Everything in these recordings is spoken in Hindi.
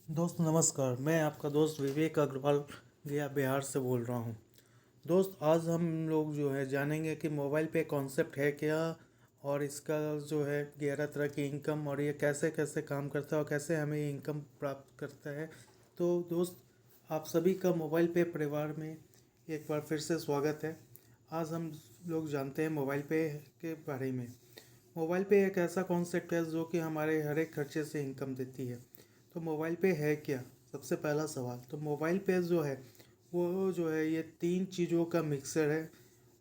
दोस्त नमस्कार। मैं आपका दोस्त विवेक अग्रवाल गया बिहार से बोल रहा हूँ। दोस्त आज हम लोग जो है जानेंगे कि मोबाइल पे कॉन्सेप्ट है क्या, और इसका जो है 11 तरह की इनकम, और ये कैसे कैसे काम करता है और कैसे हमें ये इनकम प्राप्त करता है। तो दोस्त, आप सभी का मोबाइल पे परिवार में एक बार फिर से स्वागत है। आज हम लोग जानते हैं मोबाइल पे के बारे में। मोबाइल पे एक ऐसा कॉन्सेप्ट है जो कि हमारे हर एक खर्चे से इनकम देती है। तो मोबाइल पे है क्या? सबसे पहला सवाल, तो मोबाइल पे जो है वो जो है ये तीन चीज़ों का मिक्सर है।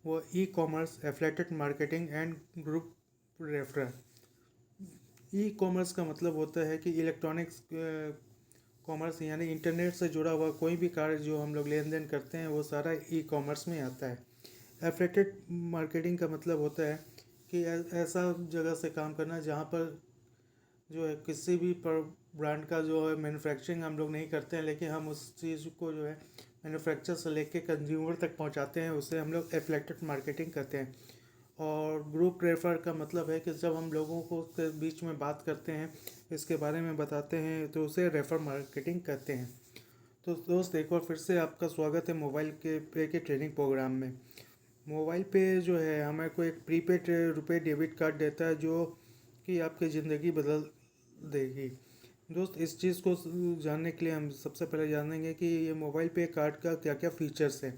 वो e commerce, affiliated marketing and group referral. E commerce का मतलब होता है कि इलेक्ट्रॉनिक्स कॉमर्स, यानी इंटरनेट से जुड़ा हुआ कोई भी कार्य जो हम लोग लेन देन करते हैं वो सारा ई कॉमर्स में आता है। एफिलिएटेड मार्केटिंग का मतलब होता है कि ऐसा जगह से काम करना जहाँ पर जो है किसी भी पर ब्रांड का जो है मैन्युफैक्चरिंग हम लोग नहीं करते हैं, लेकिन हम उस चीज़ को जो है मैन्युफैक्चर से लेके कंज्यूमर तक पहुंचाते हैं, उसे हम लोग एफिलिएटेड मार्केटिंग करते हैं। और ग्रुप रेफर का मतलब है कि जब हम लोगों को के बीच में बात करते हैं, इसके बारे में बताते हैं, तो उसे रेफर मार्केटिंग कहते हैं। तो दोस्त, एक बार फिर से आपका स्वागत है मोबाइल के पे के ट्रेनिंग प्रोग्राम में। मोबाइल पे जो है हमें को एक प्रीपेड रुपए डेबिट कार्ड देता है जो कि आपकी ज़िंदगी बदल देगी। दोस्त, इस चीज़ को जानने के लिए हम सबसे पहले जानेंगे कि ये मोबाइल पे कार्ड का क्या क्या फीचर्स है।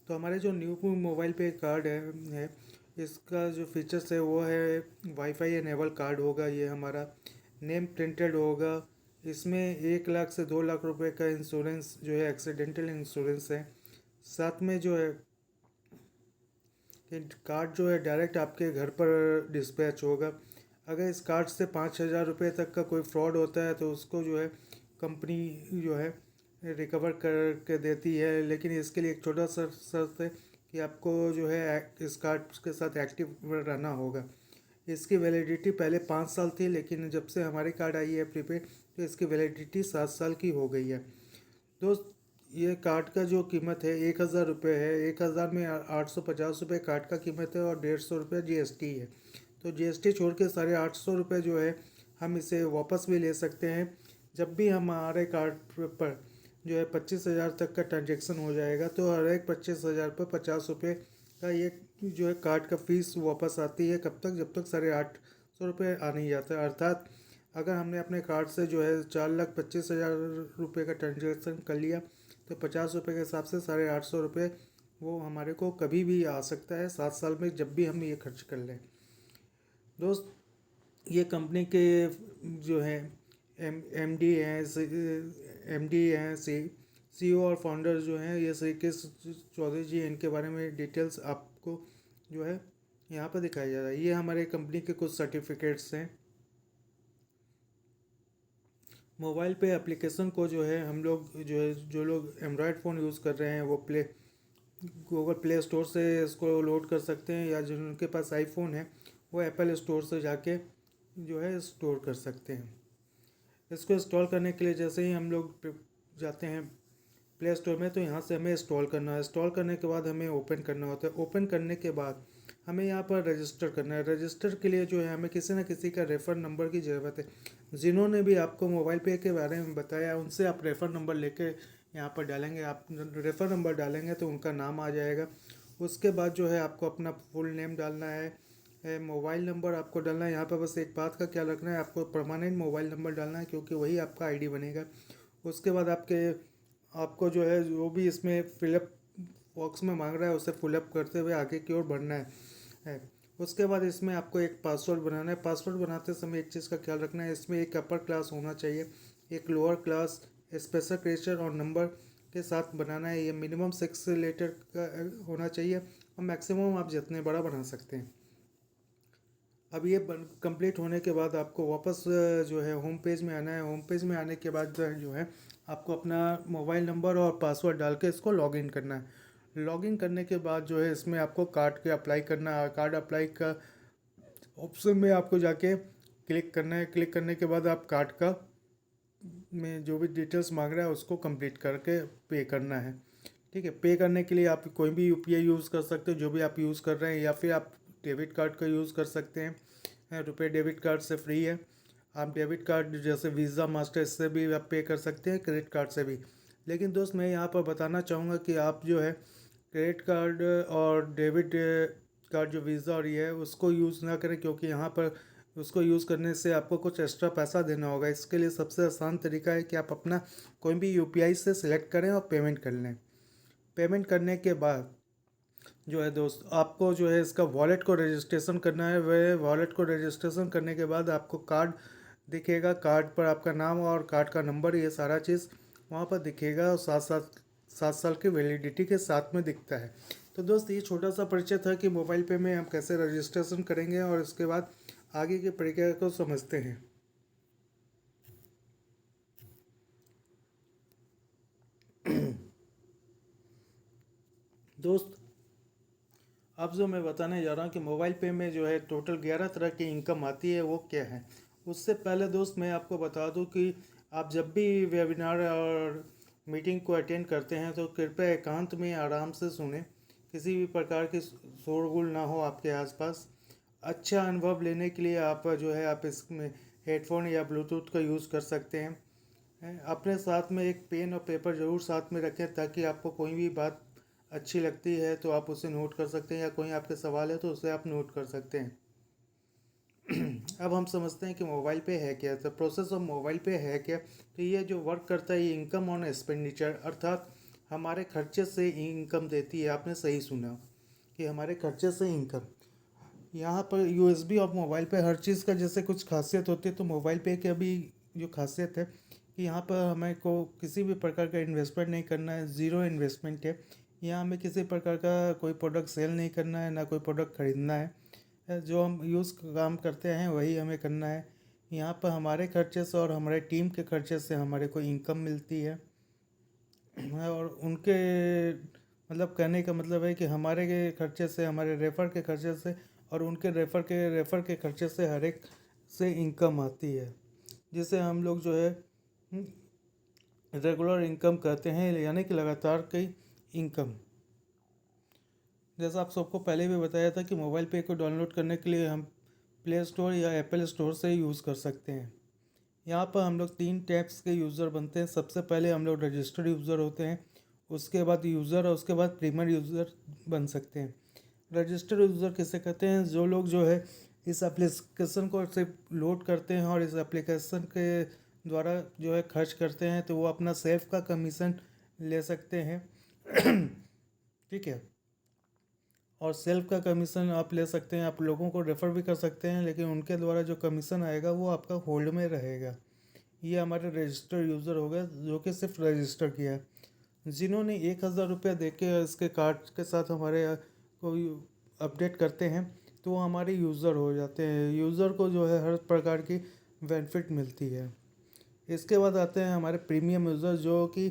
तो हमारे जो न्यू मोबाइल पे कार्ड है इसका जो फीचर्स है वो है वाईफाई एनेबल कार्ड होगा। ये हमारा नेम प्रिंटेड होगा। इसमें 1 लाख से 2 लाख रुपए का इंश्योरेंस जो है एक्सीडेंटल इंश्योरेंस है। साथ में जो है कि कार्ड जो है डायरेक्ट आपके घर पर डिस्पैच होगा। अगर इस कार्ड से 5,000 रुपये तक का कोई फ्रॉड होता है तो उसको जो है कंपनी जो है रिकवर करके देती है, लेकिन इसके लिए एक छोटा सा शर्त है कि आपको जो है इस कार्ड के साथ एक्टिव रहना होगा। इसकी वैलिडिटी पहले 5 साल थी, लेकिन जब से हमारी कार्ड आई है प्रीपेड तो इसकी वैलिडिटी 7 साल की हो गई है। दोस्त, ये कार्ड का जो कीमत है 1,000 रुपये है। 1,000 में 850 रुपये कार्ड का कीमत है और 150 रुपये जीएसटी है। तो जीएसटी छोड़ के साढ़े 800 रुपये जो है हम इसे वापस भी ले सकते हैं जब भी हमारे कार्ड पर जो है 25,000 तक का ट्रांजेक्शन हो जाएगा। तो हर एक 25,000 पर 50 रुपये का ये जो है कार्ड का फीस वापस आती है। कब तक? जब तक साढ़े 800 रुपये आ नहीं जाता। अर्थात अगर हमने अपने कार्ड से जो है 4,25,000 रुपये का ट्रांजेक्शन कर लिया तो 50 रुपये के हिसाब से साढ़े 800 रुपये वो हमारे को कभी भी आ सकता है 7 साल में, जब भी हम ये खर्च कर लें। दोस्त, ये कंपनी के जो है एमडी हैं, एमडी हैं, सीईओ और फाउंडर जो हैं ये श्री कृष्ण चौधरी जी, इनके बारे में डिटेल्स आपको जो है यहाँ पर दिखाया जा रहा है। ये हमारे कंपनी के कुछ सर्टिफिकेट्स हैं। मोबाइल पे एप्लीकेशन को जो है हम लोग जो है जो लोग एंड्रॉयड फ़ोन यूज़ कर रहे हैं वो गूगल प्ले स्टोर से इसको लोड कर सकते हैं, या जिनके पास आईफोन है वो एप्पल स्टोर से जाके जो है स्टोर कर सकते हैं। इसको इंस्टॉल करने के लिए जैसे ही हम लोग जाते हैं प्ले स्टोर में तो यहाँ से हमें इंस्टॉल करना है। इंस्टॉल करने के बाद हमें ओपन करना होता है। ओपन करने के बाद हमें यहाँ पर रजिस्टर करना है। रजिस्टर के लिए जो है हमें किसी न किसी का रेफ़र नंबर की ज़रूरत है। जिन्होंने भी आपको मोबाइल पे के बारे में बताया उनसे आप रेफ़र नंबर लेके यहाँ पर डालेंगे। आप रेफ़र नंबर डालेंगे तो उनका नाम आ जाएगा। उसके बाद जो है आपको अपना फुल नेम डालना है, मोबाइल नंबर आपको डालना है। यहाँ पर बस एक बात का ख्याल रखना है, आपको परमानेंट मोबाइल नंबर डालना है क्योंकि वही आपका आईडी बनेगा। उसके बाद आपको जो है जो भी इसमें फिलअप बॉक्स में मांग रहा है उसे फिलअप करते हुए आगे की ओर बढ़ना है। उसके बाद इसमें आपको एक पासवर्ड बनाना है। पासवर्ड बनाते समय एक चीज़ का ख्याल रखना है, इसमें एक अपर क्लास होना चाहिए, एक लोअर क्लास, स्पेशल क्रेचर और नंबर के साथ बनाना है। ये मिनिमम 6 लेटर का होना चाहिए और मैक्सिमम आप जितने बड़ा बना सकते हैं। अब ये कंप्लीट होने के बाद आपको वापस जो है होम पेज में आना है। होम पेज में आने के बाद जो है आपको अपना मोबाइल नंबर और पासवर्ड डाल के इसको लॉगिन करना है। लॉगिन करने के बाद जो है इसमें आपको कार्ड के अप्लाई करना है। कार्ड अप्लाई का ऑप्शन में आपको जाके क्लिक करना है। क्लिक करने के बाद आप कार्ड का में जो भी डिटेल्स मांग रहा है उसको कंप्लीट करके पे करना है। ठीक है, पे करने के लिए आप कोई भी यूपीआई यूज़ कर सकते हो जो भी आप यूज़ कर रहे हैं, या फिर आप डेबिट कार्ड का यूज़ कर सकते हैं। रुपए डेबिट कार्ड से फ्री है। आप डेबिट कार्ड जैसे वीज़ा मास्टर इससे भी आप पे कर सकते हैं, क्रेडिट कार्ड से भी। लेकिन दोस्त मैं यहाँ पर बताना चाहूँगा कि आप जो है क्रेडिट कार्ड और डेबिट कार्ड जो वीज़ा और ये है उसको यूज़ ना करें, क्योंकि यहाँ पर उसको यूज़ करने से आपको कुछ एक्स्ट्रा पैसा देना होगा। इसके लिए सबसे आसान तरीका है कि आप अपना कोई भी यूपीआई से सिलेक्ट करें और पेमेंट कर लें। पेमेंट करने के बाद जो है दोस्त आपको जो है इसका वॉलेट को रजिस्ट्रेशन करना है। वह वॉलेट को रजिस्ट्रेशन करने के बाद आपको कार्ड दिखेगा, कार्ड पर आपका नाम और कार्ड का नंबर ये सारा चीज़ वहाँ पर दिखेगा, और 7 साल की वैलिडिटी के साथ में दिखता है। तो दोस्त ये छोटा सा परिचय था कि मोबाइल पे में हम कैसे रजिस्ट्रेशन करेंगे, और इसके बाद आगे की प्रक्रिया को समझते हैं। दोस्त अब जो मैं बताने जा रहा हूँ कि मोबाइल पे में जो है टोटल 11 तरह की इनकम आती है, वो क्या है। उससे पहले दोस्त मैं आपको बता दूँ कि आप जब भी वेबिनार और मीटिंग को अटेंड करते हैं तो कृपया एकांत में आराम से सुने, किसी भी प्रकार की शोरगुल ना हो आपके आसपास। अच्छा अनुभव लेने के लिए आप जो है आप इसमें हेडफोन या ब्लूटूथ का यूज़ कर सकते हैं। अपने साथ में एक पेन और पेपर ज़रूर साथ में रखें, ताकि आपको कोई भी बात अच्छी लगती है तो आप उसे नोट कर सकते हैं, या कोई आपके सवाल है तो उसे आप नोट कर सकते हैं। अब हम समझते हैं कि मोबाइल पे है क्या। तो प्रोसेस ऑफ मोबाइल पे है क्या। तो ये जो वर्क करता है ये इनकम ऑन एक्सपेंडिचर, अर्थात हमारे खर्चे से इनकम देती है। आपने सही सुना कि हमारे खर्चे से इनकम। यहाँ पर यूएसबी ऑफ मोबाइल पे हर चीज़ का जैसे कुछ खासियत होती है, तो मोबाइल पे की अभी जो खासियत है कि यहाँ पर हमें को किसी भी प्रकार का इन्वेस्टमेंट नहीं करना है, ज़ीरो इन्वेस्टमेंट है। यहाँ हमें किसी प्रकार का कोई प्रोडक्ट सेल नहीं करना है, ना कोई प्रोडक्ट ख़रीदना है। जो हम यूज़ काम करते हैं वही हमें करना है। यहाँ पर हमारे खर्चे से और हमारे टीम के खर्चे से हमारे को इनकम मिलती है। और उनके मतलब कहने का मतलब है कि हमारे के खर्चे से, हमारे रेफ़र के खर्चे से और उनके रेफ़र के खर्चे से हर एक से इनकम आती है, जिसे हम लोग जो है रेगुलर इनकम कहते हैं, यानी कि लगातार की इनकम। जैसा आप सबको पहले भी बताया था कि मोबाइल पे को डाउनलोड करने के लिए हम प्ले स्टोर या एप्पल स्टोर से यूज़ कर सकते हैं। यहाँ पर हम लोग 3 टाइप्स के यूज़र बनते हैं। सबसे पहले हम लोग रजिस्टर्ड यूज़र होते हैं, उसके बाद यूज़र, और उसके बाद प्रीमियर यूज़र बन सकते हैं। रजिस्टर्ड यूज़र किसे कहते हैं? जो लोग जो है इस एप्लीकेशन को सिर्फ लोड करते हैं और इस एप्लीकेशन के द्वारा जो है खर्च करते हैं, तो वो अपना सेल्फ का कमीशन ले सकते हैं। ठीक है। और सेल्फ का कमीशन आप ले सकते हैं, आप लोगों को रेफ़र भी कर सकते हैं, लेकिन उनके द्वारा जो कमीशन आएगा वो आपका होल्ड में रहेगा। ये हमारे रजिस्टर्ड यूज़र हो गए, जो कि सिर्फ रजिस्टर किया है। जिन्होंने 1,000 रुपया दे के इसके कार्ड के साथ हमारे को अपडेट करते हैं, तो वो हमारे यूज़र हो जाते हैं। यूज़र को जो है हर प्रकार की बेनिफिट मिलती है। इसके बाद आते हैं हमारे प्रीमियम यूज़र, जो कि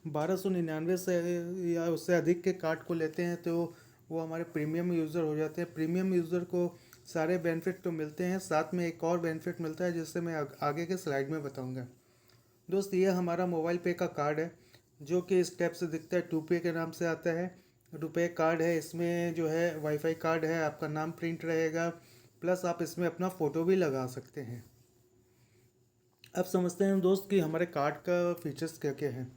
1299 से या उससे अधिक के कार्ड को लेते हैं, तो वो हमारे प्रीमियम यूज़र हो जाते हैं। प्रीमियम यूज़र को सारे बेनिफिट तो मिलते हैं, साथ में एक और बेनिफिट मिलता है जिससे मैं आगे के स्लाइड में बताऊंगा। दोस्त ये हमारा मोबाइल पे का कार्ड है, जो कि इस टाइप से दिखता है, टू पे के नाम से आता है। रुपए कार्ड है, इसमें जो है वाईफाई कार्ड है, आपका नाम प्रिंट रहेगा, प्लस आप इसमें अपना फ़ोटो भी लगा सकते हैं। अब समझते हैं दोस्त कि हमारे कार्ड का फीचर्स क्या क्या हैं।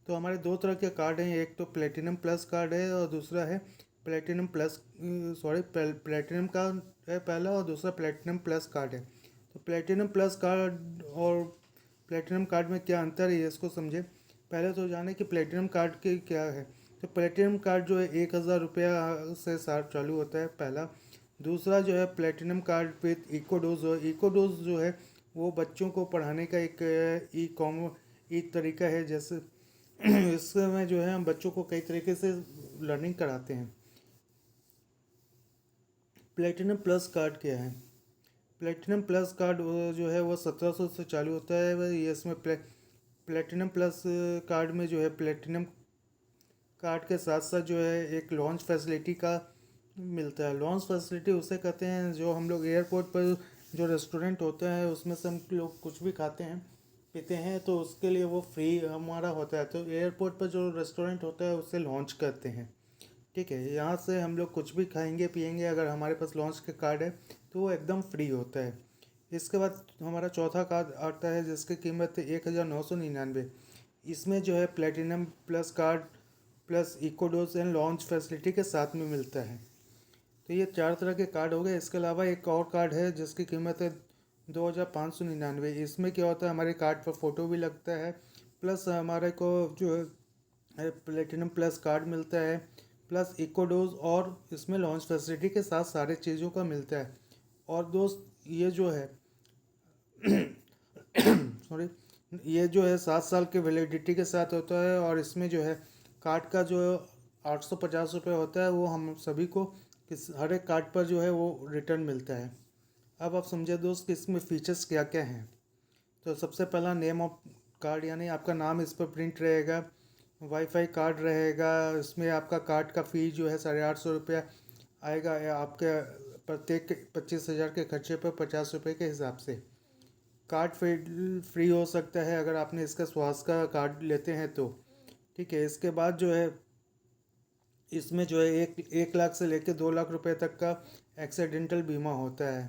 तो हमारे दो तरह के कार्ड हैं, एक तो प्लेटिनम प्लस कार्ड है और दूसरा है प्लेटिनम प्लस, प्लेटिनम का है पहला, और दूसरा प्लेटिनम प्लस कार्ड है। तो प्लेटिनम प्लस कार्ड और प्लेटिनम कार्ड में क्या अंतर है इसको समझे। पहले तो जाने कि प्लेटिनम कार्ड के क्या है। तो प्लेटिनम कार्ड जो है 1,000 रुपया से साथ चालू होता है पहला। दूसरा जो है platinum card with echo dose. Echo dose जो है वो बच्चों को पढ़ाने का एक एक तरीका है। जैसे इसमें जो है हम बच्चों को कई तरीके से लर्निंग कराते हैं। प्लेटिनम प्लस कार्ड क्या है? प्लेटिनम प्लस कार्ड जो है वो 1700 से चालू होता है। ये इसमें प्लेटिनम प्लस कार्ड में जो है प्लेटिनम कार्ड के साथ साथ जो है एक लॉन्च फैसिलिटी का मिलता है। लॉन्च फैसिलिटी उसे कहते हैं जो हम लोग एयरपोर्ट पर जो रेस्टोरेंट होता है उसमें से हम लोग कुछ भी खाते हैं पीते हैं, तो उसके लिए वो फ्री हमारा होता है। तो एयरपोर्ट पर जो रेस्टोरेंट होता है उसे लॉन्च करते हैं। ठीक है, यहाँ से हम लोग कुछ भी खाएंगे पिएंगे, अगर हमारे पास लॉन्च का कार्ड है तो वो एकदम फ्री होता है। इसके बाद हमारा चौथा कार्ड आता है जिसकी कीमत है 1999। इसमें जो है प्लेटिनम प्लस कार्ड प्लस इकोडोज एंड लॉन्च फैसिलिटी के साथ में मिलता है। तो ये 4 तरह के कार्ड हो गए। इसके अलावा एक और कार्ड है जिसकी कीमत है 2599। इसमें क्या होता है, हमारे कार्ड पर फ़ोटो भी लगता है, प्लस हमारे को जो है प्लेटिनम प्लस कार्ड मिलता है, प्लस इकोडोज, और इसमें लॉन्च फैसिलिटी के साथ सारे चीज़ों का मिलता है। और दोस्त ये जो है सॉरी, ये जो है 7 साल के वैलिडिटी के साथ होता है, और इसमें जो है कार्ड का जो 850 रुपये होता है वो हम सभी को हर एक कार्ड पर जो है वो रिटर्न मिलता है। अब आप समझे दोस्त कि इसमें फीचर्स क्या क्या हैं। तो सबसे पहला नेम ऑफ कार्ड, यानी आपका नाम इस पर प्रिंट रहेगा। वाईफाई कार्ड रहेगा, इसमें आपका कार्ड का फ़ी जो है 850 रुपया आएगा, या आपके प्रत्येक 25,000 के खर्चे पर 50 रुपये के हिसाब से। कार्ड फ्री हो सकता है अगर आपने इसका स्वास्थ्य का कार्ड लेते हैं तो। ठीक है, इसके बाद जो है इसमें जो है 1 लाख से लेकर 2 लाख रुपए तक का एक्सीडेंटल बीमा होता है।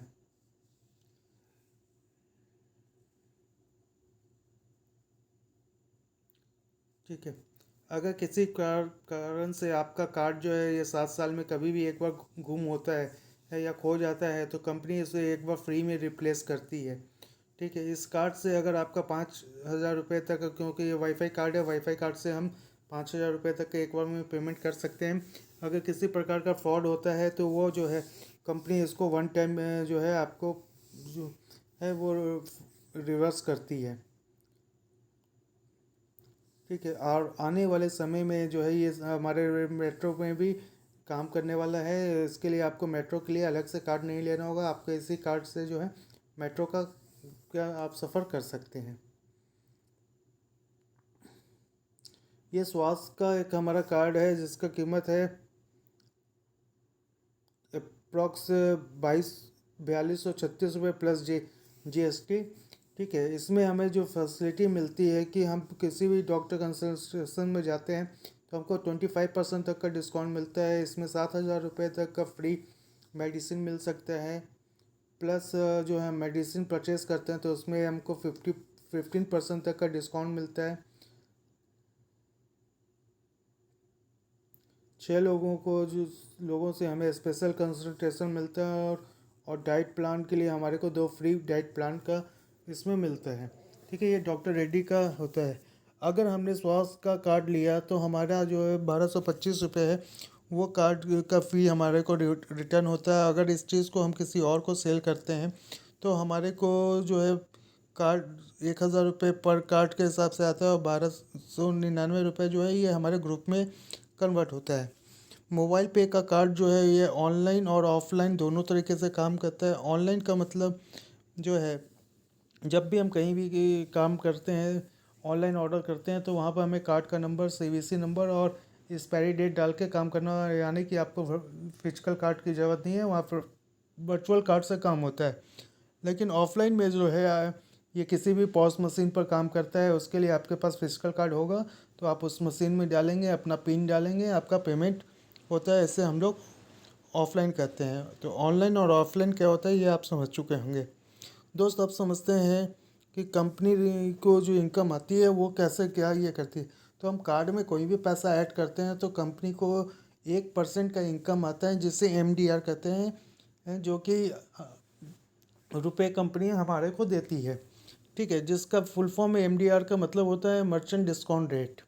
ठीक है, अगर किसी कारण से आपका कार्ड जो है ये 7 साल में कभी भी एक बार गुम होता है या खो जाता है, तो कंपनी इसे एक बार फ्री में रिप्लेस करती है। ठीक है, इस कार्ड से अगर आपका 5,000 रुपये तक, क्योंकि ये वाईफाई कार्ड है, वाईफाई कार्ड से हम 5,000 रुपये तक के एक बार में पेमेंट कर सकते हैं। अगर किसी प्रकार का फ्रॉड होता है तो वो जो है कंपनी इसको वन टाइम जो है आपको जो है वो रिवर्स करती है। ठीक है, और आने वाले समय में जो है ये हमारे मेट्रो में भी काम करने वाला है। इसके लिए आपको मेट्रो के लिए अलग से कार्ड नहीं लेना होगा, आपको इसी कार्ड से जो है मेट्रो का क्या आप सफ़र कर सकते हैं। ये स्वास्थ्य का एक हमारा कार्ड है जिसका कीमत है अप्रॉक्स 42,46 रुपये प्लस GST। ठीक है, इसमें हमें जो फैसिलिटी मिलती है कि हम किसी भी डॉक्टर कंसल्टेशन में जाते हैं तो हमको 25% तक का डिस्काउंट मिलता है। इसमें 7,000 रुपये तक का फ्री मेडिसिन मिल सकता है, प्लस जो है मेडिसिन परचेज़ करते हैं तो उसमें हमको 15% तक का डिस्काउंट मिलता है। 6 लोगों को जो लोगों से हमें स्पेशल कंसल्टेशन मिलता है, और डाइट प्लान के लिए हमारे को 2 फ्री डाइट प्लान का इसमें मिलता है। ठीक है, ये डॉक्टर रेड्डी का होता है। अगर हमने स्वास्थ्य का कार्ड लिया तो हमारा जो है 1225 रुपये है, वो कार्ड का फ़ी हमारे को रिटर्न होता है। अगर इस चीज़ को हम किसी और को सेल करते हैं तो हमारे को जो है कार्ड 1,000 रुपये पर कार्ड के हिसाब से आता है, और 1,299 रुपये जो है ये हमारे ग्रुप में कन्वर्ट होता है। मोबाइल पे का कार्ड जो है ये ऑनलाइन और ऑफलाइन दोनों तरीके से काम करता है। ऑनलाइन का मतलब जो है जब भी हम कहीं भी काम करते हैं, ऑनलाइन ऑर्डर करते हैं, तो वहाँ पर हमें कार्ड का नंबर, CVC नंबर और एक्सपायरी डेट डाल के काम करना है, यानी कि आपको फिजिकल कार्ड की ज़रूरत नहीं है, वहाँ पर वर्चुअल कार्ड से काम होता है। लेकिन ऑफलाइन में जो है ये किसी भी पॉस मशीन पर काम करता है। उसके लिए आपके पास फिजिकल कार्ड होगा तो आप उस मशीन में डालेंगे, अपना पिन डालेंगे, आपका पेमेंट होता है। इससे हम लोग ऑफलाइन कहते हैं। तो ऑनलाइन और ऑफलाइन क्या होता है ये आप समझ चुके होंगे। दोस्त, आप समझते हैं कि कंपनी को जो इनकम आती है वो कैसे क्या ये करती है। तो हम कार्ड में कोई भी पैसा ऐड करते हैं तो कंपनी को 1% का इनकम आता है, जिसे MDR कहते हैं, जो कि रुपए कंपनी हमारे को देती है। ठीक है, जिसका फुल फॉर्म में MDR का मतलब होता है मर्चेंट डिस्काउंट रेट।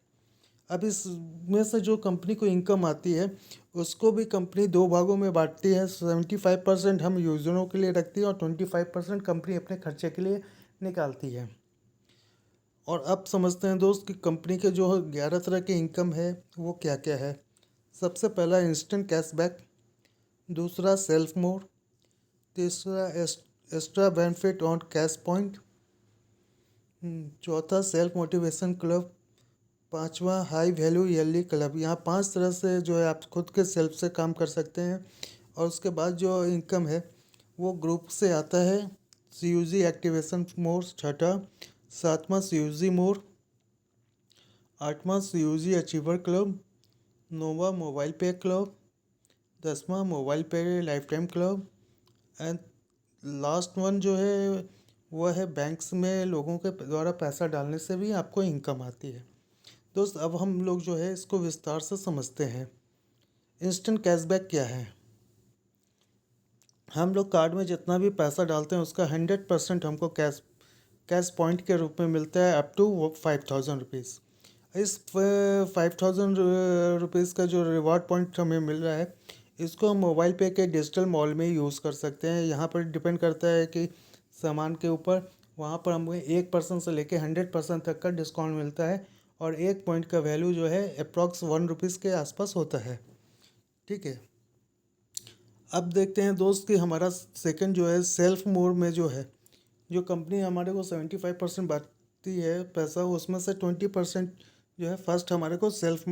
अब इसमें से जो कंपनी को इनकम आती है उसको भी कंपनी 2 भागों में बांटती है। 75% हम यूज़रों के लिए रखती है और 25% कंपनी अपने खर्चे के लिए निकालती है। और अब समझते हैं दोस्त कि कंपनी के जो 11 तरह के इनकम है वो क्या क्या है। सबसे पहला इंस्टेंट कैशबैक, दूसरा सेल्फ मोड, तीसरा extra benefit on cash point, चौथा सेल्फ मोटिवेशन क्लब, पांचवा हाई वैल्यू ईयरली क्लब। यहाँ 5 तरह से जो है आप खुद के सेल्फ से काम कर सकते हैं। और उसके बाद जो इनकम है वो ग्रुप से आता है। CUG एक्टिवेशन मोड छठा, सातवां CUG मोड, आठवां CUG अचीवर क्लब, नौवां मोबाइल पे क्लब, 10वां मोबाइल पे life time club, and last one जो है वह है बैंक्स में लोगों के द्वारा पैसा डालने से भी आपको इनकम आती है। दोस्त अब हम लोग जो है इसको विस्तार से समझते हैं। इंस्टेंट कैशबैक क्या है? हम लोग कार्ड में जितना भी पैसा डालते हैं उसका 100% हमको कैश पॉइंट के रूप में मिलता है अप टू 5000 रुपीज़। इस 5000 रुपीज़ का जो रिवॉर्ड पॉइंट हमें मिल रहा है इसको हम मोबाइल पे के डिजिटल मॉल में यूज़ कर सकते हैं। यहाँ पर डिपेंड करता है कि सामान के ऊपर, वहाँ पर हमें 1% से लेके 100% तक का डिस्काउंट मिलता है और एक पॉइंट का वैल्यू जो है अप्रॉक्स 1 रुपीज़ के आसपास होता है। ठीक है, अब देखते हैं दोस्त कि हमारा सेकंड जो है सेल्फ मोड में जो है, जो कंपनी हमारे को 75% बांटती है पैसा, उसमें से 20% जो है फर्स्ट हमारे को सेल्फ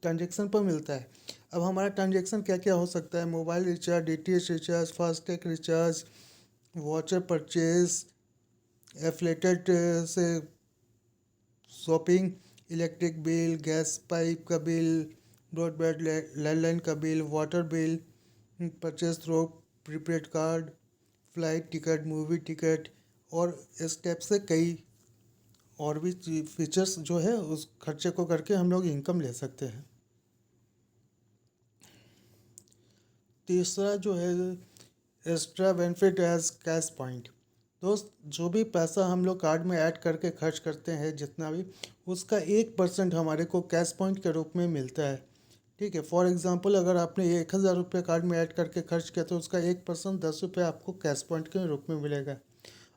ट्रांजेक्शन पर मिलता है। अब हमारा ट्रांजेक्शन क्या क्या हो सकता है? Mobile recharge, DTH recharge, FASTag recharge, voucher purchase, affiliated से shopping, electric bill, gas pipe का बिल, ब्रॉडबैंड लैंडलाइन का bill, water bill, purchase through prepaid card, flight ticket, movie ticket और इस टाइप से कई और भी फीचर्स जो है उस खर्चे को करके हम लोग इनकम ले सकते हैं। तीसरा जो है extra benefit as cash point. दोस्त जो भी पैसा हम लोग कार्ड में ऐड करके खर्च करते हैं जितना भी, उसका 1% हमारे को कैश पॉइंट के रूप में मिलता है। ठीक है, फॉर एग्जांपल अगर आपने 1000 रुपये कार्ड में ऐड करके खर्च किया तो उसका 1% 10 रुपये आपको कैश पॉइंट के रूप में मिलेगा।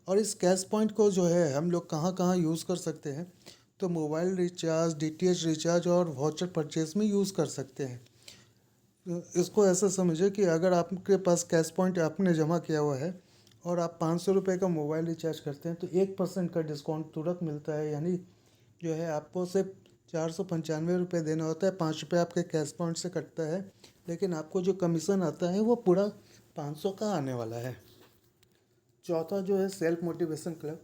और इस कैश पॉइंट को जो है हम लोग कहाँ कहाँ यूज़ कर सकते हैं? तो मोबाइल रिचार्ज, डीटीएच रिचार्ज और वाउचर परचेज में यूज़ कर सकते हैं। तो इसको ऐसा समझिए कि अगर आपके पास कैश पॉइंट आपने जमा किया हुआ है और आप 500 रुपये का मोबाइल रिचार्ज करते हैं तो 1% का डिस्काउंट तुरंत मिलता है। यानी जो है आपको सिर्फ 495 रुपये देना होता है, 5 रुपये आपके कैश पॉइंट से कटता है, लेकिन आपको जो कमीशन आता है वो पूरा 500 का आने वाला है। चौथा जो है सेल्फ मोटिवेशन क्लब।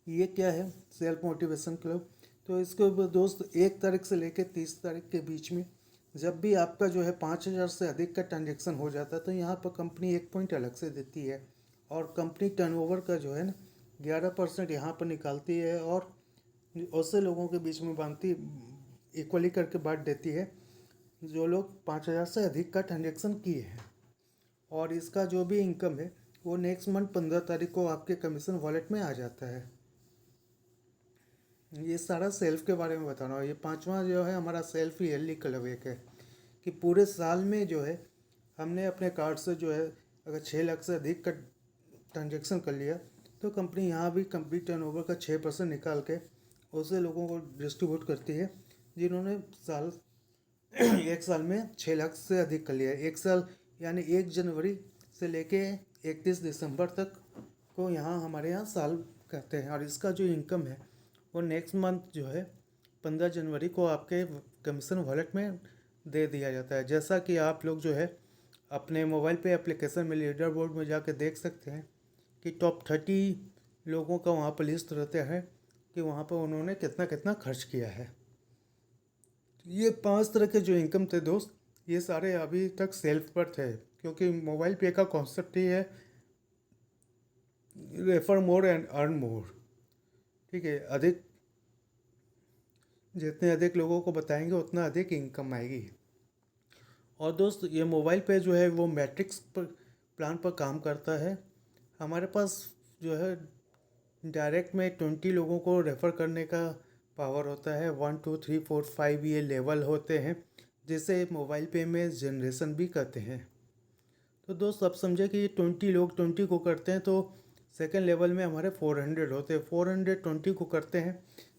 ये क्या है सेल्फ मोटिवेशन क्लब? तो इसके दोस्त 1 तारीख से लेकर 30 तारीख के बीच में जब भी आपका जो है 5000 से अधिक का ट्रांजेक्शन हो जाता है तो यहाँ पर कंपनी 1 पॉइंट अलग से देती है और कंपनी टर्नओवर का जो है ना 11% यहाँ पर निकालती है और उससे लोगों के बीच में बांटती, इक्वली करके बांट देती है जो लोग 5000 से अधिक का ट्रांजेक्शन किए हैं। और इसका जो भी इनकम है वो नेक्स्ट मंथ 15 तारीख को आपके कमीशन वॉलेट में आ जाता है। ये सारा सेल्फ के बारे में बता रहा हूँ। ये पांचवा जो है हमारा सेल्फ ईयरली क्लब एक है कि पूरे साल में जो है हमने अपने कार्ड से जो है अगर 6 लाख से अधिक का ट्रांजेक्शन कर लिया तो कंपनी यहाँ भी कंप्लीट टर्नओवर का 6% निकाल के उसे लोगों को डिस्ट्रीब्यूट करती है जिन्होंने साल एक साल में 6 लाख से अधिक कर लिया है। एक साल यानी 1 जनवरी से लेके 31 दिसंबर तक को यहाँ हमारे यहाँ साल कहते हैं। और इसका जो इनकम है वो नेक्स्ट मंथ जो है 15 जनवरी को आपके कमीशन वॉलेट में दे दिया जाता है। जैसा कि आप लोग जो है अपने मोबाइल पे एप्लीकेशन में लीडर बोर्ड में जाके देख सकते हैं कि टॉप 30 लोगों का वहाँ पर लिस्ट रहता है कि वहाँ पर उन्होंने कितना कितना खर्च किया है। ये 5 तरह के जो इनकम थे दोस्त, ये सारे अभी तक सेल्फ पर थे क्योंकि मोबाइल पे का कॉन्सेप्ट ही है refer more and earn more. ठीक है, अधिक जितने अधिक लोगों को बताएंगे उतना अधिक इनकम आएगी। और दोस्त ये मोबाइल पे जो है वो मैट्रिक्स पर प्लान पर काम करता है। हमारे पास जो है डायरेक्ट में 20 लोगों को रेफ़र करने का पावर होता है। 1 2 3 4 5 ये लेवल होते हैं जिसे मोबाइल पे में जनरेशन भी कहते हैं। तो दोस्त अब समझे कि ये 20 लोग 20 को करते हैं तो सेकंड लेवल में हमारे 400 होते हैं। 400 20 को करते हैं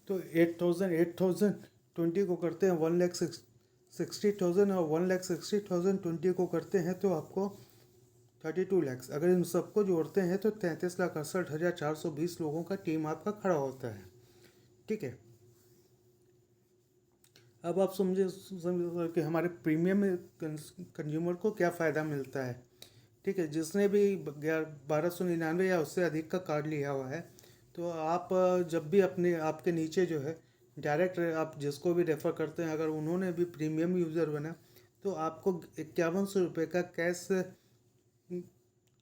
तो 8000 20 को करते हैं 1,60,000 और 1,60,000 20 को करते हैं तो आपको 32 लैक्स। अगर इन सबको जोड़ते हैं तो 33,68,420 लोगों का टीम आपका खड़ा होता है। ठीक है, अब आप समझे कि हमारे प्रीमियम कंज्यूमर को क्या फ़ायदा मिलता है। ठीक है, जिसने भी 1299 या उससे अधिक का कार्ड लिया हुआ है तो आप जब भी अपने आपके नीचे जो है डायरेक्ट आप जिसको भी रेफ़र करते हैं अगर उन्होंने भी प्रीमियम यूज़र बना तो आपको 5100 रुपये का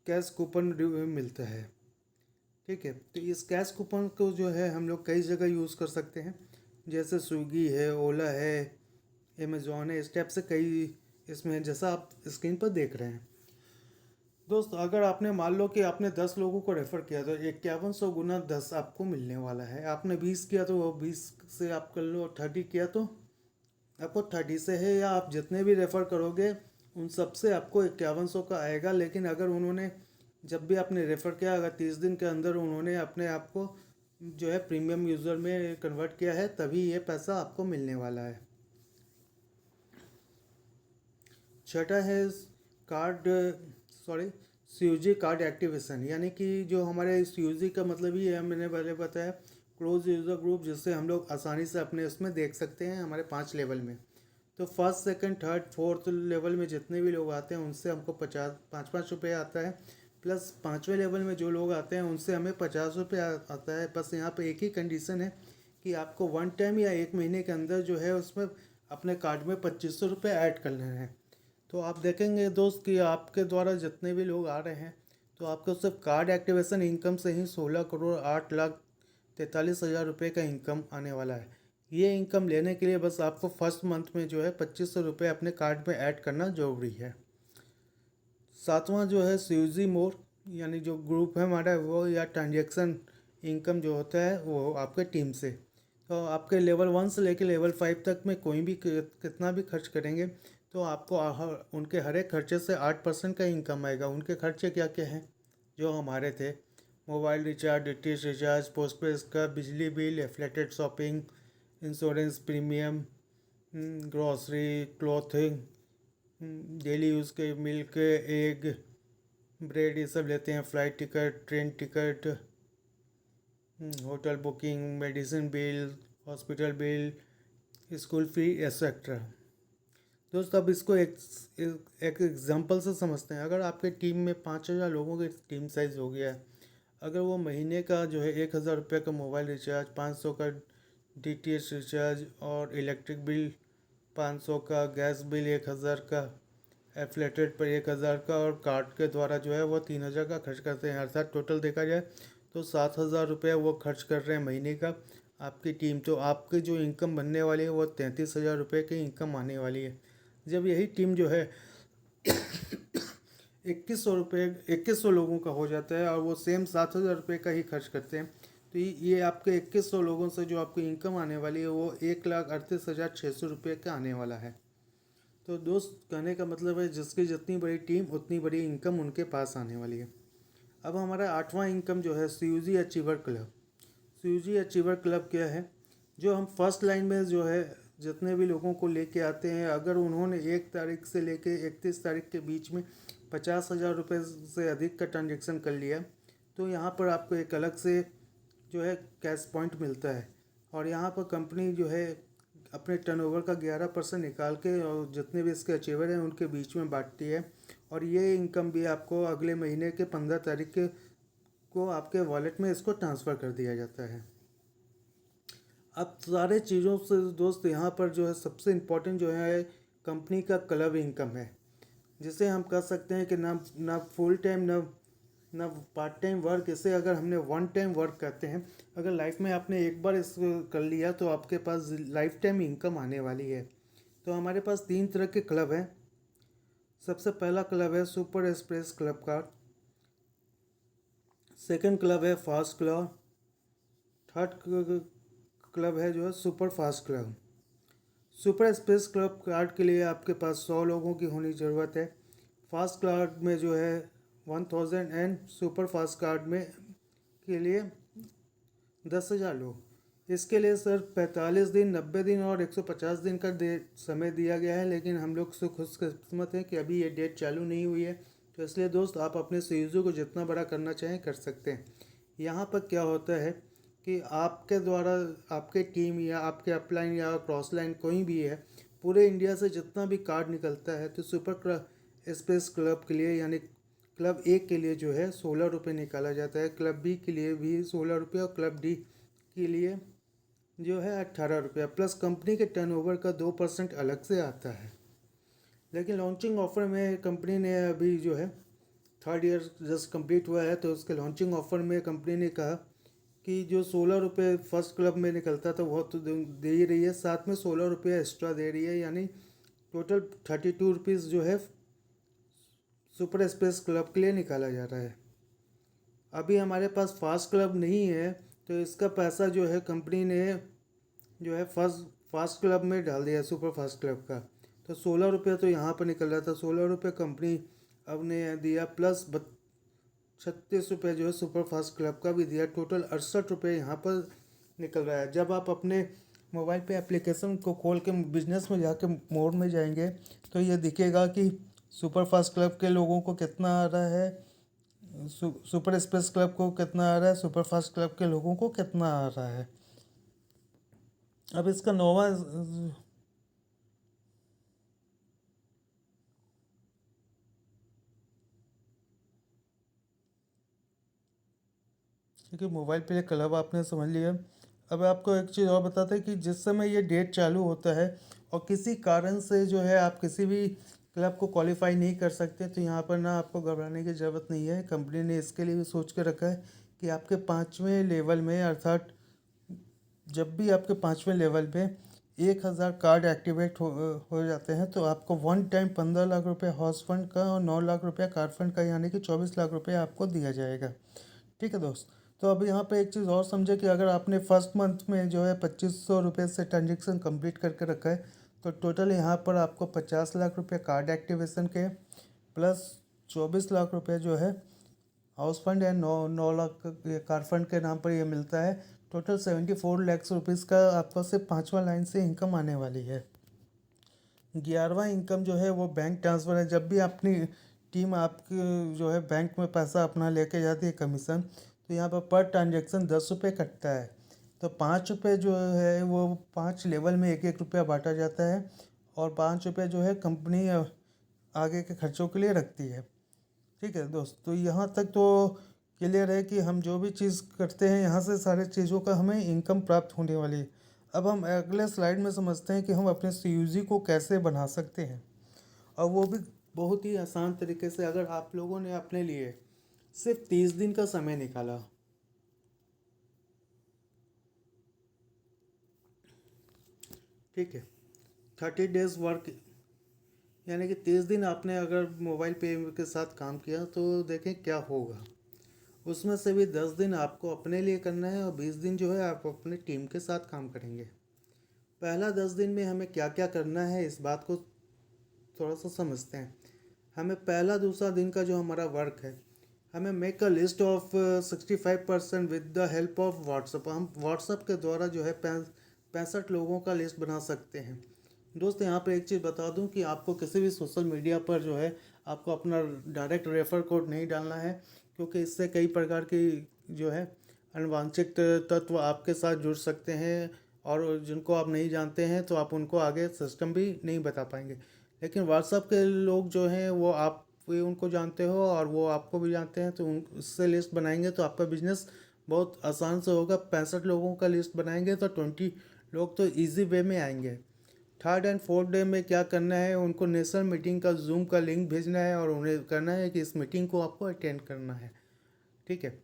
कैश कूपन मिलता है। ठीक है, तो इस कैश कूपन को जो है हम लोग कई जगह यूज़ कर सकते हैं, जैसे स्विगी है, ओला है, अमेज़ॉन है, इस टाइप से कई इसमें है, जैसा आप स्क्रीन पर देख रहे हैं। दोस्त अगर आपने मान लो कि आपने 10 लोगों को रेफ़र किया तो 5100 गुना 10 आपको मिलने वाला है। आपने 20 किया तो वो 20 से आप कर लो, 30 किया तो आपको 30 से है, या आप जितने भी रेफ़र करोगे उन सब से आपको 5100 का आएगा। लेकिन अगर उन्होंने जब भी आपने रेफ़र किया, अगर 30 दिन के अंदर उन्होंने अपने आप को जो है प्रीमियम यूज़र में कन्वर्ट किया है, तभी ये पैसा आपको मिलने वाला है। छठा है card sorry CUG card activation, यानी कि जो हमारे सीयूजी का मतलब ही है, मैंने पहले बताया, क्लोज यूज़र ग्रुप, जिससे हम लोग आसानी से अपने उसमें देख सकते हैं हमारे 5 लेवल में। तो first second third fourth level में जितने भी लोग आते हैं उनसे हमको 5-5 रुपये आता है, प्लस 5वें लेवल में जो लोग आते हैं उनसे हमें 50 रुपये आता है। बस यहाँ पे एक ही कंडीशन है कि आपको वन टाइम या 1 महीने के अंदर जो है उसमें अपने कार्ड में 2500 रुपये ऐड कर लेने हैं। तो आप देखेंगे दोस्त कि आपके द्वारा जितने भी लोग आ रहे हैं, तो आपको सिर्फ कार्ड एक्टिवेशन इनकम से ही 16,08,43,000 रुपये का इनकम आने वाला है। ये इनकम लेने के लिए बस आपको फर्स्ट मंथ में जो है 2500 रुपये अपने कार्ड में ऐड करना जरूरी है। सातवां जो है सीयूजी मोर, यानी जो ग्रुप है हमारा वो, या ट्रांजेक्शन इनकम जो होता है वो आपके टीम से। तो आपके लेवल 1 से लेकर लेवल 5 तक में कोई भी कितना भी खर्च करेंगे तो आपको उनके हर एक खर्चे से 8% का इनकम आएगा। उनके खर्चे क्या क्या हैं जो हमारे थे? Mobile recharge, DTH recharge, postpaid का बिजली bill, affiliated shopping, insurance premium, grocery, clothing, daily use के मिल्क, एग, ब्रेड, ये सब लेते हैं, flight ticket, train ticket, hotel booking, medicine bill, hospital bill, school fee etcetera. दोस्त अब इसको एक एग्जांपल से समझते हैं। अगर आपके टीम में 5000 लोगों की टीम साइज़ हो गया है, अगर वो महीने का जो है 1000 रुपये का मोबाइल रिचार्ज, 500 का डीटीएच रिचार्ज और इलेक्ट्रिक बिल 500 का, गैस बिल 1000 का, एफलेटेड पर 1000 का, और कार्ड के द्वारा जो है वो 3000 का खर्च करते हैं, अर्थात टोटल देखा जाए तो 7000 रुपये वो खर्च कर रहे हैं महीने का आपकी टीम। तो आपकी जो इनकम बनने वाली है वो 33,000 रुपये की इनकम आने वाली है। जब यही टीम जो है 2100 लोगों का हो जाता है और वो सेम 7000 रुपये का ही खर्च करते हैं, तो ये आपके 2100 लोगों से जो आपको इनकम आने वाली है वो 1,38,600 रुपये का आने वाला है। तो दोस्त कहने का मतलब है जिसकी जितनी बड़ी टीम उतनी बड़ी इनकम उनके पास आने वाली है। अब हमारा 8वां इनकम जो है CUG achiever club. CUG achiever club क्या है? जो हम फर्स्ट लाइन में जो है जितने भी लोगों को लेके आते हैं, अगर उन्होंने 1 तारीख से लेके 31 तारीख के बीच में 50,000 रुपये से अधिक का ट्रांजेक्शन कर लिया, तो यहाँ पर आपको एक अलग से जो है कैश पॉइंट मिलता है। और यहाँ पर कंपनी जो है अपने टर्नओवर का 11% निकाल के और जितने भी इसके अचीवर हैं उनके बीच में बांटती है, और ये इनकम भी आपको अगले महीने के 15 तारीख के को आपके वॉलेट में इसको ट्रांसफ़र कर दिया जाता है। अब सारे चीज़ों से दोस्त यहाँ पर जो है सबसे इम्पोर्टेंट जो है कंपनी का क्लब इनकम है, जिसे हम कह सकते हैं कि ना फुल टाइम ना पार्ट टाइम वर्क। इसे अगर हमने वन टाइम वर्क करते हैं, अगर लाइफ में आपने एक बार इसको कर लिया तो आपके पास लाइफ टाइम इनकम आने वाली है। तो हमारे पास 3 तरह के क्लब हैं। सबसे पहला क्लब है super express club card, second club है फास्ट क्लब, थर्ड क्लब है जो है super fast club. Super express club card के लिए आपके पास 100 लोगों की होनी ज़रूरत है। फास्ट कार्ड में जो है 1000 एंड सुपर फास्ट कार्ड में के लिए 10,000 लोग। इसके लिए सर 45 दिन, 90 दिन और 150 दिन का समय दिया गया है, लेकिन हम लोग से खुशकिस्मत हैं कि अभी ये डेट चालू नहीं हुई है। तो इसलिए दोस्त आप अपने सीयूजी को जितना बड़ा करना चाहें कर सकते हैं। यहाँ पर क्या होता है कि आपके द्वारा आपके टीम या आपके अपलाइन या क्रॉस लाइन कोई भी है, पूरे इंडिया से जितना भी कार्ड निकलता है तो सुपर स्पेस क्लब के लिए यानी क्लब ए के लिए जो है 16 रुपये निकाला जाता है, क्लब बी के लिए भी 16 रुपये और क्लब डी के लिए जो है 18 रुपये, प्लस कंपनी के टर्नओवर का 2% अलग से आता है। लेकिन लॉन्चिंग ऑफर में कंपनी ने अभी जो है थर्ड ईयर जस्ट कंप्लीट हुआ है, तो उसके लॉन्चिंग ऑफर में कंपनी ने कहा कि जो 16 रुपये फर्स्ट क्लब में निकलता था वो तो दे ही रही है, साथ में 16 रुपये एक्स्ट्रा दे रही है, यानी टोटल 32 रुपीज़ जो है सुपर स्पेस क्लब के लिए निकाला जा रहा है। अभी हमारे पास फास्ट क्लब नहीं है, तो इसका पैसा जो है कंपनी ने जो है फास्ट क्लब में डाल दिया, सुपर फास्ट क्लब का। तो 16 रुपये तो यहाँ पर निकल रहा था, 16 रुपये कंपनी अब ने दिया, प्लस 36 रुपये जो है सुपर फास्ट क्लब का भी दिया, टोटल 68 रुपये यहाँ पर निकल रहा है। जब आप अपने मोबाइल पे एप्लीकेशन को खोल के बिजनेस में जाके मोड में जाएंगे तो ये दिखेगा कि सुपर फास्ट क्लब के लोगों को कितना आ रहा है, सुपर स्पेस क्लब को कितना आ रहा है, सुपर फास्ट क्लब के लोगों को कितना आ रहा है। अब इसका नोवा क्योंकि मोबाइल पे क्लब आपने समझ लिया। अब आपको एक चीज़ और बताते हैं कि जिस समय ये डेट चालू होता है और किसी कारण से जो है आप किसी भी क्लब को क्वालिफाई नहीं कर सकते, तो यहाँ पर ना आपको घबराने की ज़रूरत नहीं है। कंपनी ने इसके लिए भी सोच के रखा है कि आपके 5वें लेवल में, अर्थात जब भी आपके 5वें लेवल पे 1000 कार्ड एक्टिवेट हो जाते हैं तो आपको वन टाइम 15 लाख रुपये हाउस फंड का और 9 लाख रुपये कार फंड का, यानी कि 24 लाख रुपये आपको दिया जाएगा। ठीक है दोस्त। तो अब यहाँ पे एक चीज़ और समझे कि अगर आपने फर्स्ट मंथ में जो है 2500 रुपये से ट्रांजेक्शन कंप्लीट करके रखा है, तो टोटल यहाँ पर आपको 50 लाख रुपये कार्ड एक्टिवेशन के, प्लस 24 लाख रुपये जो है हाउस फंड है, 9 लाख कार फंड के नाम पर ये मिलता है। टोटल 74 लाख रुपीज़ का आपको सिर्फ 5वां लाइन से इनकम आने वाली है। 11वां इनकम जो है वो बैंक ट्रांसफ़र है। जब भी अपनी टीम आपकी जो है बैंक में पैसा अपना लेके जाती है कमीशन, तो यहाँ पर ट्रांजेक्शन 10 रुपये कटता है। तो 5 रुपये जो है वो 5 लेवल में 1-1 रुपया बांटा जाता है, और 5 रुपये जो है कंपनी आगे के खर्चों के लिए रखती है। ठीक है दोस्त, तो यहाँ तक तो क्लियर है कि हम जो भी चीज़ करते हैं यहाँ से सारे चीज़ों का हमें इनकम प्राप्त होने वाली है। अब हम अगले स्लाइड में समझते हैं कि हम अपने CUG को कैसे बना सकते हैं, और वो भी बहुत ही आसान तरीके से। अगर आप लोगों ने अपने लिए सिर्फ 30 दिन का समय निकाला, ठीक है, 30 डेज वर्क, यानी कि 30 दिन आपने अगर मोबाइल पे के साथ काम किया तो देखें क्या होगा। उसमें से भी 10 दिन आपको अपने लिए करना है और 20 दिन जो है आप अपने टीम के साथ काम करेंगे। पहला 10 दिन में हमें क्या क्या करना है इस बात को थोड़ा सा समझते हैं। हमें पहला दूसरा दिन का जो हमारा वर्क है, हमें make a list of 65% with the help of WhatsApp. हम व्हाट्सअप के द्वारा जो है 65 लोगों का लिस्ट बना सकते हैं। दोस्त यहाँ पे एक चीज़ बता दूं कि आपको किसी भी सोशल मीडिया पर जो है आपको अपना डायरेक्ट रेफर कोड नहीं डालना है, क्योंकि इससे कई प्रकार की जो है अनवांछित तत्व आपके साथ जुड़ सकते हैं, और जिनको आप नहीं जानते हैं तो आप उनको आगे सिस्टम भी नहीं बता पाएंगे। लेकिन व्हाट्सअप के लोग जो हैं वो आप भी उनको जानते हो और वो आपको भी जानते हैं, तो उन उससे लिस्ट बनाएंगे तो आपका बिजनेस बहुत आसान से होगा। 65 लोगों का लिस्ट बनाएंगे तो 20 लोग तो ईजी वे में आएंगे। थर्ड एंड फोर्थ डे में क्या करना है, उनको नेशनल मीटिंग का जूम का लिंक भेजना है और उन्हें करना है कि इस मीटिंग को आपको अटेंड करना है। ठीक है।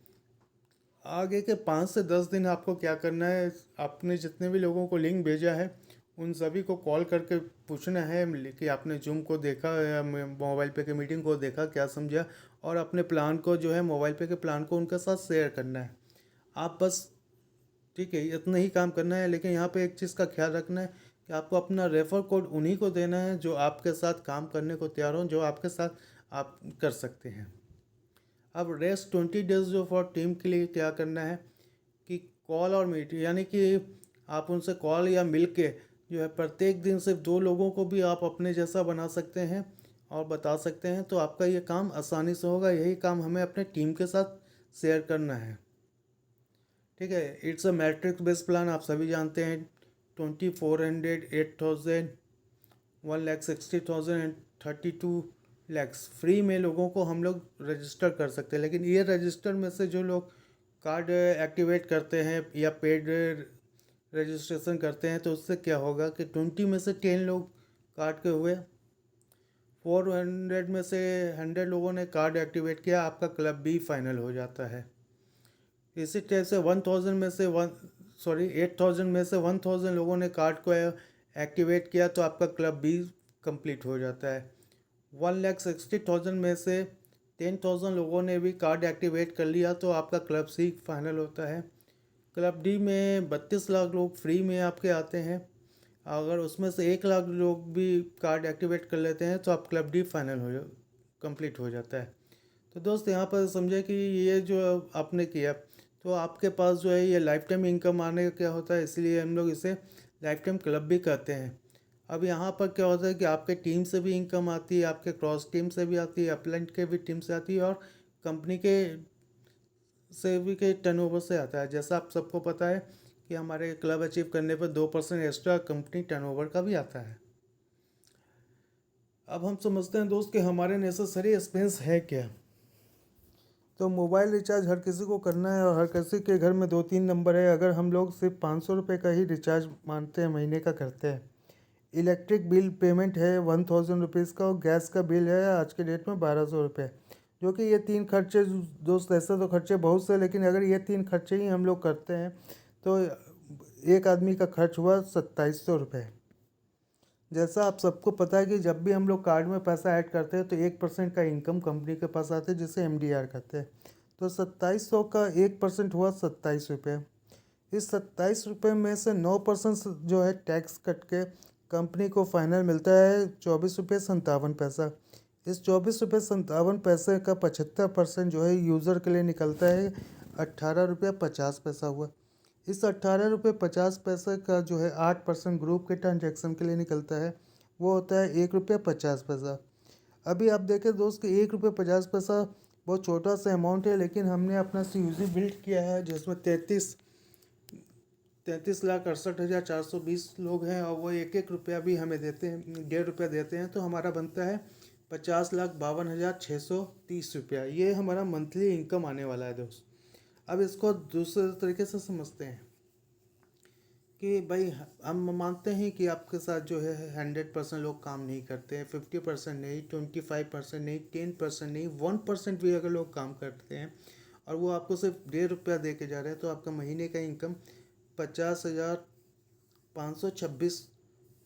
आगे के 5 से 10 दिन आपको क्या करना है, आपने जितने भी लोगों को लिंक भेजा है उन सभी को कॉल करके पूछना है कि आपने जूम को देखा या मोबाइल पे के मीटिंग को देखा, क्या समझा, और अपने प्लान को जो है मोबाइल पे के प्लान को उनके साथ शेयर करना है। आप बस, ठीक है, इतना ही काम करना है। लेकिन यहाँ पे एक चीज़ का ख्याल रखना है कि आपको अपना रेफर कोड उन्हीं को देना है जो आपके साथ काम करने को तैयार हों, जो आपके साथ आप कर सकते हैं। अब रेस्ट 20 डेज जो फॉर टीम के लिए क्या करना है कि कॉल और मीट, यानी कि आप उनसे कॉल या मिल के जो है प्रत्येक दिन सिर्फ 2 लोगों को भी आप अपने जैसा बना सकते हैं और बता सकते हैं, तो आपका ये काम आसानी से होगा। यही काम हमें अपने टीम के साथ शेयर करना है। ठीक है। It's a matrix based plan, आप सभी जानते हैं। 2400, 8000, 1,60,000 एंड 32 lakhs फ्री में लोगों को हम लोग रजिस्टर कर सकते हैं। लेकिन ये रजिस्टर में से जो लोग कार्ड एक्टिवेट करते हैं या पेड रजिस्ट्रेशन करते हैं, तो उससे क्या होगा कि 20 में से 10 लोग कार्ड के हुए, 400 में से 100 लोगों ने कार्ड एक्टिवेट किया, आपका क्लब बी फाइनल हो जाता है। इसी तरह से 8,000 में से 1,000 लोगों ने कार्ड को एक्टिवेट किया तो आपका क्लब बी कंप्लीट हो जाता है। 1,60,000 में से 10,000 लोगों ने भी कार्ड एक्टिवेट कर लिया तो आपका क्लब सी फाइनल होता है। क्लब डी में 32 लाख लोग फ्री में आपके आते हैं। अगर उसमें से 1 लाख लोग भी कार्ड एक्टिवेट कर लेते हैं तो आप क्लब डी फाइनल कंप्लीट हो जाता है। तो दोस्त यहाँ पर समझे कि ये जो आपने किया तो आपके पास जो है ये लाइफ टाइम इनकम आने का क्या होता है, इसलिए हम लोग इसे लाइफ टाइम क्लब भी कहते हैं। अब यहाँ पर क्या होता है कि आपके टीम से भी इनकम आती है, आपके क्रॉस टीम से भी आती है, अपलाइन के भी टीम से आती है और कंपनी के से भी के टर्नओवर से आता है। जैसा आप सबको पता है कि हमारे क्लब अचीव करने पर 2% एक्स्ट्रा कंपनी टर्नओवर का भी आता है। अब हम समझते हैं दोस्त कि हमारे नेसेसरी एक्सपेंस है क्या। तो मोबाइल रिचार्ज हर किसी को करना है और हर किसी के घर में 2-3 नंबर है। अगर हम लोग सिर्फ 500 रुपये का ही रिचार्ज मानते हैं, महीने का करते हैं। इलेक्ट्रिक बिल पेमेंट है 1000 रुपीज़ का और गैस का बिल है आज के डेट में 1200 रुपये। जो कि ये 3 खर्चे दोस्त, ऐसे तो खर्चे बहुत से, लेकिन अगर ये 3 खर्चे ही हम लोग करते हैं तो एक आदमी का खर्च हुआ 2700 रुपये। जैसा आप सबको पता है कि जब भी हम लोग कार्ड में पैसा ऐड करते हैं तो 1% का इनकम कंपनी के पास आते हैं, जिसे MDR कहते हैं। तो 2700 का 1% हुआ 27 रुपये। इस 27 रुपये में से 9% जो है टैक्स कट के कंपनी को फाइनल मिलता है 24 रुपये 57 पैसा। इस 24 रुपये 57 पैसे का 75% जो है यूज़र के लिए निकलता है 18 रुपये 50 पैसा हुआ। इस 18 रुपये 50 पैसे का जो है 8% ग्रुप के ट्रांजैक्शन के लिए निकलता है, वो होता है 1 रुपये 50 पैसा। अभी आप देखें दोस्त कि 1 रुपये 50 पैसा बहुत छोटा सा अमाउंट है, लेकिन हमने अपना CUC बिल्ड किया है जिसमें 33,68,420 लोग हैं और वो 1-1 रुपया भी हमें देते हैं, 1.5 रुपया देते हैं। तो हमारा बनता है 50,52,630 रुपया। ये हमारा मंथली इनकम आने वाला है दोस्त। अब इसको दूसरे तरीके से समझते हैं कि भाई हम मानते हैं कि आपके साथ जो है 100% लोग काम नहीं करते हैं, 50% नहीं, 25% नहीं, 10% नहीं, 1% भी अगर लोग काम करते हैं और वो आपको सिर्फ 1.5 रुपया दे के जा रहे हैं तो आपका महीने का इनकम 50,526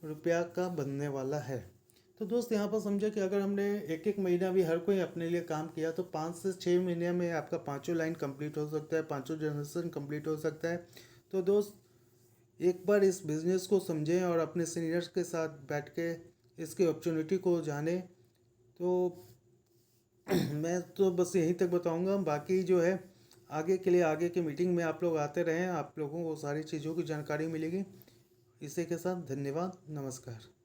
रुपया का बनने वाला है। तो दोस्त यहाँ पर समझे कि अगर हमने एक एक महीना भी हर कोई अपने लिए काम किया तो 5 से 6 महीने में आपका 5 लाइन कंप्लीट हो सकता है, 5 जनरेशन कंप्लीट हो सकता है। तो दोस्त एक बार इस बिज़नेस को समझें और अपने सीनियर्स के साथ बैठ के इसकी अपॉर्चुनिटी को जानें। तो मैं तो बस यहीं तक बताऊंगा, बाकी जो है आगे के लिए आगे की मीटिंग में आप लोग आते रहें, आप लोगों को सारी चीज़ों की जानकारी मिलेगी। इसी के साथ धन्यवाद, नमस्कार।